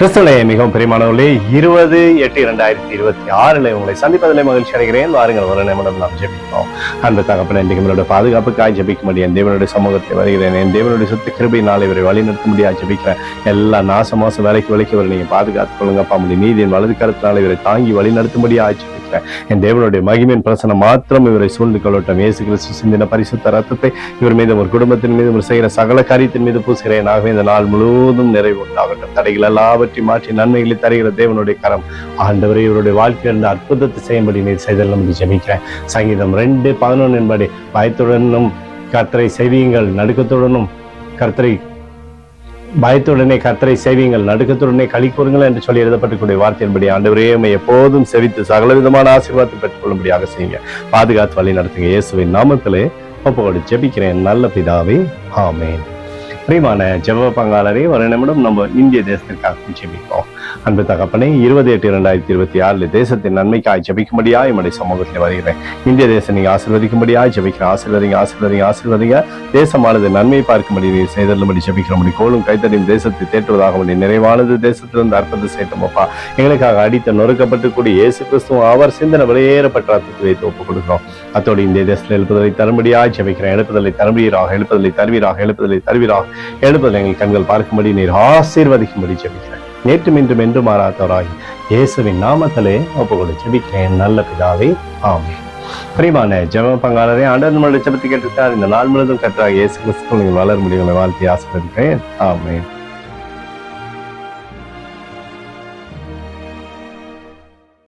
கிறிஸ்துவிலே மிகவும் பிரியமானவர்களே, 20/8/2026 உங்களை சந்திப்பதிலே மகிழ்ச்சி அடைகிறேன். வாருங்கள், ஒரு நிமிடம் நாம் ஜெபிப்போம். அன்பு தகப்பனே, இன்றைக்கு நம்மளுடைய பாதுகாப்புக்காக ஜெபிக்கும்படி என் தேவனுடைய சமூகத்தில் வருகிறேன். என் தேவனுடைய சுத்த கிருபையினால் இவரை வழி நிறுத்த முடியாது ஜெபிக்கிறேன். எல்லா நாசமாசம் வேலைக்கு வரை நீங்க பாதுகாத்துக் கொள்ளுங்கப்பா. உங்களுடைய நீதியின் வலது கருத்தினால் இவரை தாங்கி வழி நடத்தும்படியாக ஜெபிக்கிறேன். என் தேவனுடைய மகிமையின் பிரசனம் மாத்திரம் இவரை சூழ்ந்து கொள்ளட்டும். இயேசு கிறிஸ்து சிந்தின பரிசுத்த ரத்தத்தை இவர் மீது, ஒரு குடும்பத்தின் மீது, ஒரு செய்கிற சகல காரியத்தின் மீது பூசுகிறேன். ஆகவே இந்த நாள் முழுவதும் நிறைவு உண்டாகட்டும். தடைகள் எல்லாவற்றையும் மாற்றி நன்மைகளை தருகிற தேவனுடைய கரம் ஆண்டவரை இவருடைய வாழ்க்கையில் அற்புதத்தை செய்யும்படி நீர் செய்தல் என்று ஜெபிக்கிறேன். சங்கீதம் 2:11 படி பயத்துடனும் கர்த்தரை செய்வீங்கள், நடுக்கத்துடனும் கர்த்தரை பயத்துடனே கர்த்தரை செய்வீங்கள், நடுக்கத்துடனே களி கூறுங்கள் என்று சொல்லி எழுதப்பட்டிருக்கிற வார்த்தையின்படி ஆண்டவரே உம்மை எப்போதும் செவித்து சகல விதமான ஆசீர்வாதத்தை பெற்றுக் கொள்ளும்படியாக செய்யுங்க. பாதுகாத்து வழி நடத்துங்க. இயேசுவின் நாமத்திலே ஒப்புக்கொண்டு ஜெபிக்கிறேன் நல்ல பிதாவே, ஆமென். பிரியமான ஜெப பங்காளரே, ஒரு நிமிடம் நம்ம இந்திய தேசத்திற்காக ஜெபிப்போம். அன்பு தகப்பனே, 20/8/2026 தேசத்தின் நன்மைக்காய் ஜெபிக்கும்படியாய் என்னுடைய சமூகத்தில் வருகிறேன். இந்திய தேசம் நீங்க ஆசீர்வதிக்கும்படியாய் ஜெபிக்கிறேன். ஆசீர்வதிங்க. தேசமானது நன்மை பார்க்கும்படி நீர் செய்தல்லும்படி ஜெபிக்கிறோம். கோலும் கைத்தடியும் தேசத்தை தேற்றுவதாக நிறைவானது தேசத்திலிருந்து அற்புதம் செய்தோமப்பா. எங்களுக்காக அடித்த நொறுக்கப்பட்டு கூடிய இயேசு கிறிஸ்துவும் அவர் சிந்தனை வெளியேறப்பட்ட ரத்தத்தை வைத்து ஒப்புக் கொடுக்கிறோம். அத்தோடு இந்திய தேசத்தில் எழுப்புதலை தரும்படியாய் ஜெபிக்கிறேன். எழுப்புதலை எழுப்புதலை எங்கள் கண்கள் பார்க்கும்படி நீர் ஆசீர்வதிக்கும்படி ஜெபிக்கிறேன். நேற்றும் இன்றும் என்று மாறாதவராகி இயேசுவின் நாமத்திலே ஒப்புக்கொண்டு ஜெபிக்கிறேன் நல்ல பிதாவே, ஆமென். பிரியமான ஜெப பங்காளரே, ஆண்டவர் நம்மளுடைய ஜெபத்தை கேட்டுட்டார். இந்த நாள் முழுவதும் கர்த்தராகிய இயேசு கிறிஸ்துவின் நீங்கள் வளர முடியும் வாழ்த்தி ஆசீர்வதிக்கிறேன். ஆமென்.